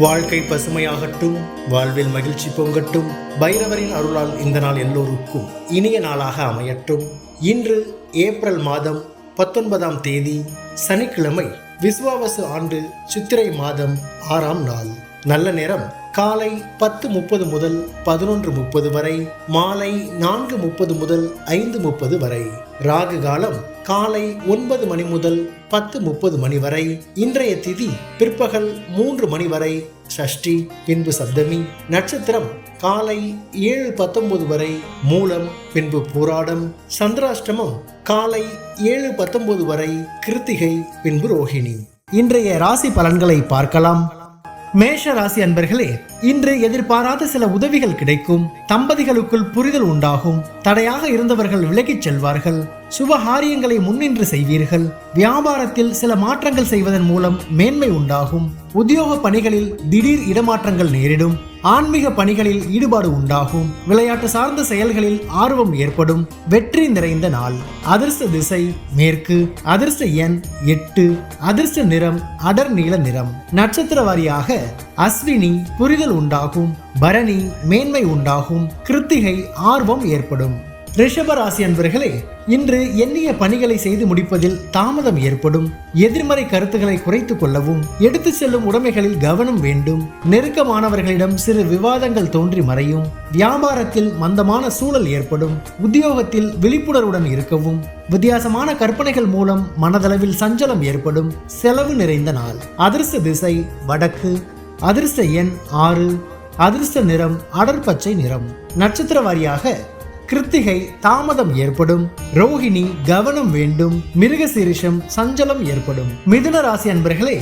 வாழ்க்கை பசுமையாகட்டும், வாழ்வில் மகிழ்ச்சி பொங்கட்டும். பைரவரின் அருளால் இந்த நாள் எல்லோருக்கும் இனிய நாளாக அமையட்டும். இன்று ஏப்ரல் மாதம் 19ஆம் தேதி சனிக்கிழமை, விசுவாவசு ஆண்டு சித்திரை மாதம் 6ஆம் நாள். நல்ல நேரம் காலை 10:30 முதல் 11:30 வரை, மாலை 4:30 முதல் 5:30 வரை. ராகு காலம் காலை 9 மணி முதல் 10:30 மணி வரை. இன்றைய திதி பிற்பகல் 3 மணி வரை சஷ்டி, பின்பு சப்தமி. நட்சத்திரம் காலை 7:19 வரை மூலம், பின்பு பூராடம். சந்திராஷ்டமம் காலை 7:19 வரை கிருத்திகை, பின்பு ரோஹிணி. இன்றைய ராசி பலன்களை பார்க்கலாம். மேஷ ராசி அன்பர்களே, இன்று எதிர்பாராத சில உதவிகள் கிடைக்கும். தம்பதிகளுக்குள் புரிதல் உண்டாகும். தடையாக இருந்தவர்கள் விலகிச் செல்வார்கள். சுபகாரியங்களை முன்னின்று செய்வீர்கள். வியாபாரத்தில் சில மாற்றங்கள் செய்வதன் மூலம் மேன்மை உண்டாகும். உத்தியோக பணிகளில் திடீர் இடமாற்றங்கள் நேரிடும். ஆன்மீக பணிகளில் ஈடுபாடு உண்டாகும். விளையாட்டு சார்ந்த செயல்களில் ஆர்வம் ஏற்படும். வெற்றி நிறைந்த நாள். அதிர்ஷ்ட திசை மேற்கு. அதிர்ஷ்ட எண் 8. அதிர்ஷ்ட நிறம் அடர் நீல நிறம். நட்சத்திர வாரியாக அஸ்வினி புரிதல் உண்டாகும். பரணி மேன்மை உண்டாகும். கிருத்திகை ஆர்வம் ஏற்படும். ரிஷப ராசி அன்பர்களே, இன்று எண்ணிய பணிகளை செய்து முடிப்பதில் தாமதம் ஏற்படும். எதிர்மறை கருத்துக்களை குறைத்துக் கொள்ளவும், எடுத்து செல்லும் உடைமைகளில் கவனம் வேண்டும். நெருக்கமானவர்களிடம் சிறு விவாதங்கள் தோன்றி மறையும். வியாபாரத்தில் மந்தமான சூழல் ஏற்படும். உத்தியோகத்தில் விழிப்புணர்வுடன் இருக்கவும். வித்தியாசமான கற்பனைகள் மூலம் மனதளவில் சஞ்சலம் ஏற்படும். செலவு நிறைந்த நாள். அதிர்ஷ்ட திசை வடக்கு. அதிர்ஷ்ட எண் 6. அதிர்ஷ்ட நிறம் அடர் பச்சை நிறம். நட்சத்திர வாரியாக கிருத்திகை தாமதம் ஏற்படும். ரோஹிணி கவனம் வேண்டும். மிருகசீரிஷம் சஞ்சலம் ஏற்படும். மிதுன ராசி அன்பர்களே,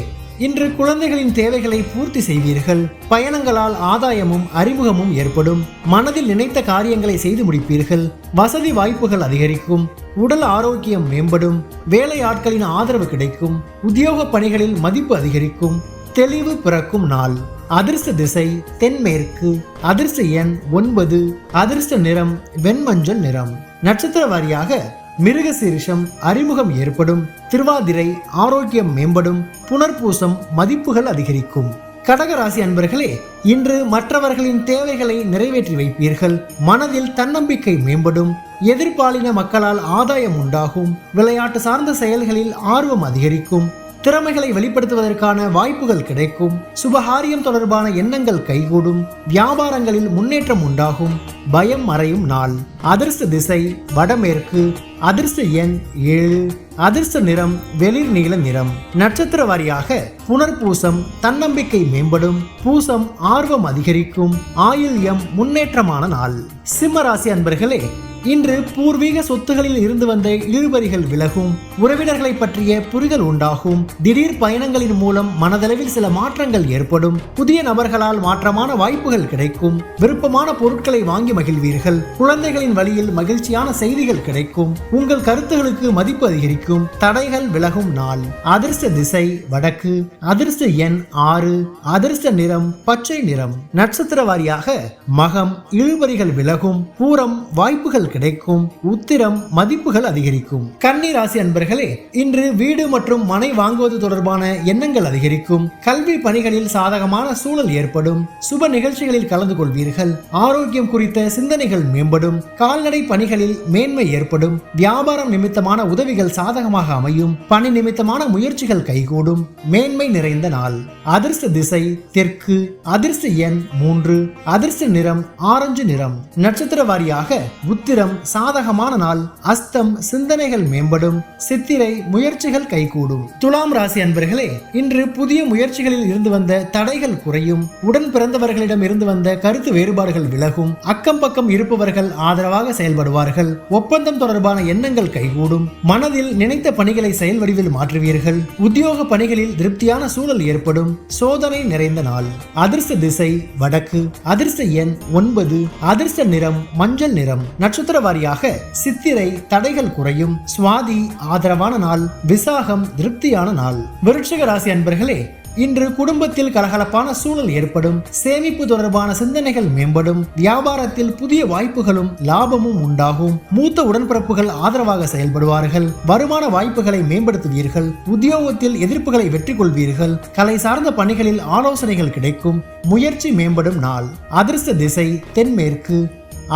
இன்று குழந்தைகளின் தேவைகளை பூர்த்தி செய்வீர்கள். பயணங்களால் ஆதாயமும் அறிமுகமும் ஏற்படும். மனதில் நினைத்த காரியங்களை செய்து முடிப்பீர்கள். வசதி வாய்ப்புகள் அதிகரிக்கும். உடல் ஆரோக்கியம் மேம்படும். வேலை ஆட்களின் ஆதரவு கிடைக்கும். உத்தியோக பணிகளில் மதிப்பு அதிகரிக்கும். தெளிவு பிறக்கும் நாள். அதிர்ஷ்ட திசை தென்மேற்கு. அதிர்ஷ்ட எண் 9. அதிர்ஷ்ட நிறம் வெண்மஞ்சள் நிறம். நட்சத்திர வாரியாக மிருகசீரிஷம் அறிமுகம் ஏற்படும். திருவாதிரை ஆரோக்கியம் மேம்படும். புனர்பூசம் மதிப்புகள் அதிகரிக்கும். கடகராசி அன்பர்களே, இன்று மற்றவர்களின் தேவைகளை நிறைவேற்றி வைப்பீர்கள். மனதில் தன்னம்பிக்கை மேம்படும். எதிர்பாலின மக்களால் ஆதாயம் உண்டாகும். விளையாட்டு சார்ந்த செயல்களில் ஆர்வம் அதிகரிக்கும். திறமைகளை வெளிப்படுத்துவதற்கான வாய்ப்புகள் கிடைக்கும். சுபகாரியம் தொடர்பான எண்ணங்கள் கைகூடும். வியாபாரங்களில் முன்னேற்றம் உண்டாகும். பயம் மறையும் நாள். அதிர்ஷ்ட திசை வடமேற்கு. அதிர்ஷ்ட எண் 7. அதிர்ஷ்ட நிறம் வெளிர் நீல நிறம். நட்சத்திர வாரியாக புனர்பூசம் தன்னம்பிக்கை மேம்படும். பூசம் ஆர்வம் அதிகரிக்கும். ஆயில்யம் முன்னேற்றமான நாள். சிம்ம ராசி அன்பர்களே, இன்று பூர்வீக சொத்துகளில் இருந்து வந்த இழுபறிகள் விலகும். உறவினர்களை பற்றிய புரிதல் உண்டாகும். திடீர் பயணங்களின் மூலம் மனதளவில் சில மாற்றங்கள் ஏற்படும். புதிய நபர்களால் மாற்றமான வாய்ப்புகள் கிடைக்கும். விருப்பமான பொருட்களை வாங்கி மகிழ்வீர்கள். குழந்தைகளின் வழியில் மகிழ்ச்சியான செய்திகள் கிடைக்கும். உங்கள் கருத்துகளுக்கு மதிப்பு அதிகரிக்கும். தடைகள் விலகும் நாள். அதிர்ஷ்ட திசை வடக்கு. அதிர்ஷ்ட எண் 6. அதிர்ஷ்ட நிறம் பச்சை நிறம். நட்சத்திர வாரியாக மகம் இழுபறிகள் விலகும். பூரம் வாய்ப்புகள் கிடைக்கும். உத்திரம் மதிப்புகள் அதிகரிக்கும். கன்னி ராசி அன்பர்களே, இன்று வீடு மற்றும் மனை வாங்குவது தொடர்பான எண்ணங்கள் அதிகரிக்கும். கல்வி பணிகளில் சாதகமான சூழல் ஏற்படும். சுப நிகழ்ச்சிகளில் கலந்து கொள்வீர்கள். ஆரோக்கியம் குறித்த சிந்தனைகள் மேம்படும். கால்நடை பணிகளில் மேன்மை ஏற்படும். வியாபாரம் நிமித்தமான உதவிகள் சாதகமாக அமையும். பணி நிமித்தமான முயற்சிகள் கைகூடும். மேன்மை நிறைந்த நாள். அதிர்ஷ்ட திசை தெற்கு. அதிர்ஷ்ட எண் 3. அதிர்ஷ்ட நிறம் ஆரஞ்சு நிறம். நட்சத்திர வாரியாக உத்திரம் சாதகமான நாள். அஸ்தம் சிந்தனைகள் மேம்படும். சித்திரை முயற்சிகள் கைகூடும். துலாம் ராசி அன்பர்களே, இன்று புதிய முயற்சிகளில் இருந்து வந்த தடைகள் குறையும். உடன் பிறந்தவர்களிடம் இருந்து வந்த கருத்து வேறுபாடுகள் விலகும். அக்கம் பக்கம் இருப்பவர்கள் ஆதரவாக செயல்படுவார்கள். ஒப்பந்தம் தொடர்பான எண்ணங்கள் கைகூடும். மனதில் நினைத்த பணிகளை செயல் வடிவில் மாற்றுவீர்கள். உத்தியோக பணிகளில் திருப்தியான சூழல் ஏற்படும். சோதனை நிறைந்த நாள். அதிர்ஷ்ட திசை வடக்கு. அதிர்ஷ்ட எண் 9. அதிர்ஷ்ட நிறம் மஞ்சள் நிறம். நட்சத்திர வாரியாக சித்திரை தடைகள் குறையும். சுவாதி ஆதரவான நாள். விசாகம் திருப்தியான நாள். விருட்சிக ராசி அன்பர்களே, இன்று குடும்பத்தில் கலகலப்பான சூழல் ஏற்படும். சேமிப்பு தொடர்பான சிந்தனைகள் மேம்படும். வியாபாரத்தில் புதிய வாய்ப்புகளும் லாபமும் உண்டாகும். மூத்த உடன்பிறப்புகள் ஆதரவாக செயல்படுவார்கள். வருமான வாய்ப்புகளை மேம்படுத்துவீர்கள். உத்தியோகத்தில் எதிர்ப்புகளை வெற்றி கொள்வீர்கள். கலை சார்ந்த பணிகளில் ஆலோசனைகள் கிடைக்கும். முயற்சி மேம்படும் நாள். அதிர்ஷ்ட திசை தென்மேற்கு.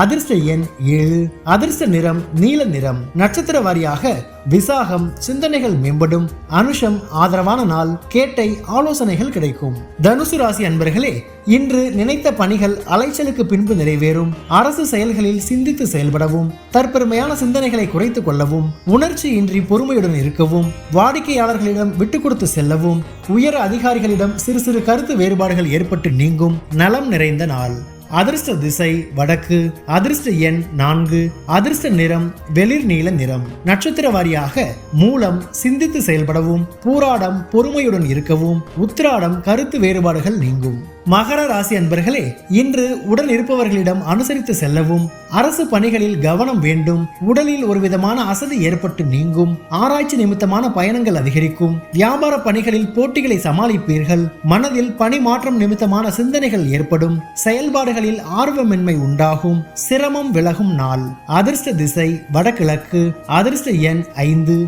அதிர்ஷ்ட எண் 7. அதிர்ஷ்ட நிறம் நீல நிறம். நட்சத்திர வாரியாக விசாகம் சிந்தனைகள் மேம்படும். அனுஷம் ஆதரவான நாள். கேட்டை ஆலோசனைகள் கிடைக்கும். தனுசு ராசி அன்பர்களே, இன்று நினைத்த பணிகள் அலைச்சலுக்கு பின்பு நிறைவேறும். அரசு செயல்களில் சிந்தித்து செயல்படவும், தற்பெருமையான சிந்தனைகளை குறைத்துக் கொள்ளவும், உணர்ச்சியின்றி பொறுமையுடன் இருக்கவும், வாடிக்கையாளர்களிடம் விட்டுக் கொடுத்து செல்லவும், உயர் அதிகாரிகளிடம் சிறு சிறு கருத்து வேறுபாடுகள் ஏற்பட்டு நீங்கும். நலம் நிறைந்த நாள். அதிர்ஷ்ட திசை வடக்கு. அதிர்ஷ்ட எண் 4. அதிர்ஷ்ட நிறம் வெளிர் நீல நிறம். நட்சத்திர வாரியாக மூலம் சிந்தித்து செயல்படவும், பூராடம் பொறுமையுடன் இருக்கவும், உத்திராடம் கருத்து வேறுபாடுகள் நீங்கும். மகர ராசி அன்பர்களே, இன்று உடன் இருப்பவர்களிடம் அனுசரித்து செல்லவும், அரசு பணிகளில் கவனம் வேண்டும். உடலில் ஒரு விதமான அசதி ஏற்பட்டு நீங்கும். ஆராய்ச்சி நிமித்தமான பயணங்கள் அதிகரிக்கும். வியாபார பணிகளில் போட்டிகளை சமாளிப்பீர்கள். மனதில் பணி மாற்றம் நிமித்தமான சிந்தனைகள் ஏற்படும். செயல்பாடுகளில் ஆர்வமின்மை உண்டாகும். சிரமம் விலகும் நாள். அதிர்ஷ்ட திசை வடகிழக்கு. அதிர்ஷ்ட எண் 5.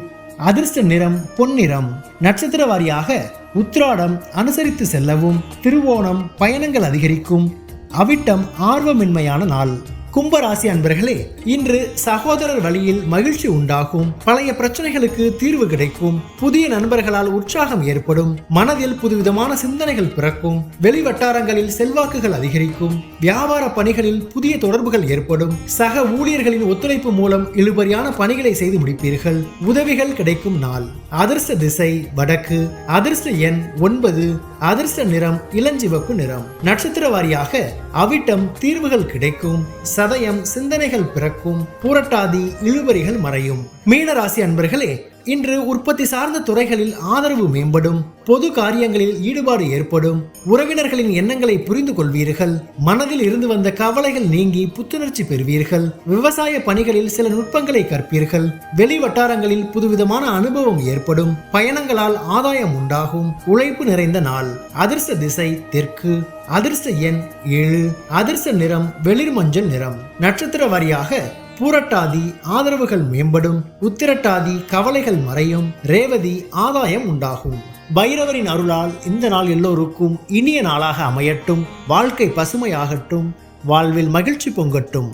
அதிர்ஷ்ட நிறம் பொன்னிறம். நட்சத்திர வாரியாக உத்திராடம் அனுசரித்து செல்லவும், திருவோணம் பயணங்கள் அதிகரிக்கும், அவிட்டம் ஆர்வமின்மையான நாள். கும்பராசி அன்பர்களே, இன்று சகோதரர் வழியில் மகிழ்ச்சி உண்டாகும். பழைய பிரச்சனைகளுக்கு தீர்வு கிடைக்கும். புதிய நண்பர்களால் உற்சாகம் ஏற்படும். மனதில் புதுவிதமான சிந்தனைகள் பிறக்கும். வெளி வட்டாரங்களில் செல்வாக்குகள் அதிகரிக்கும். வியாபார பணிகளில் புதிய தொடர்புகள் ஏற்படும். சக ஊழியர்களின் ஒத்துழைப்பு மூலம் இழுபறியான பணிகளை செய்து முடிப்பீர்கள். உதவிகள் கிடைக்கும் நாள். அதிர்ஷ்ட திசை வடக்கு. அதிர்ஷ்ட எண் 9. அதிர்ஷ்ட நிறம் இளஞ்சிவப்பு நிறம். நட்சத்திர வாரியாக அவிட்டம் தீர்வுகள் கிடைக்கும். சதயம் சிந்தனைகள் பிறக்கும். பூரட்டாதி இழுபறிகள் மறையும். மீனராசி அன்பர்களே, இன்று உற்பத்தி சார்ந்த துறைகளில் ஆதரவு மேம்படும். பொது காரியங்களில் ஈடுபாடு ஏற்படும். உறவினர்களின் எண்ணங்களை புரிந்து கொள்வீர்கள். மனதில் இருந்து வந்த கவலைகள் நீங்கி புத்துணர்ச்சி பெறுவீர்கள். விவசாய பணிகளில் சில நுட்பங்களை கற்பீர்கள். வெளி வட்டாரங்களில் புதுவிதமான அனுபவம் ஏற்படும். பயணங்களால் ஆதாயம் உண்டாகும். உழைப்பு நிறைந்த நாள். அதிர்ஷ்ட திசை தெற்கு. அதிர்ஷ்ட எண் 7. அதிர்ஷ்ட நிறம் வெளிர் மஞ்சள் நிறம். நட்சத்திர வாரியாக பூரட்டாதி ஆதரவுகள் மேம்படும். உத்திரட்டாதி கவலைகள் மறையும். ரேவதி ஆதாயம் உண்டாகும். பைரவரின் அருளால் இந்த நாள் எல்லோருக்கும் இனிய நாளாக அமையட்டும். வாழ்க்கை பசுமையாகட்டும். வாழ்வில் மகிழ்ச்சி பொங்கட்டும்.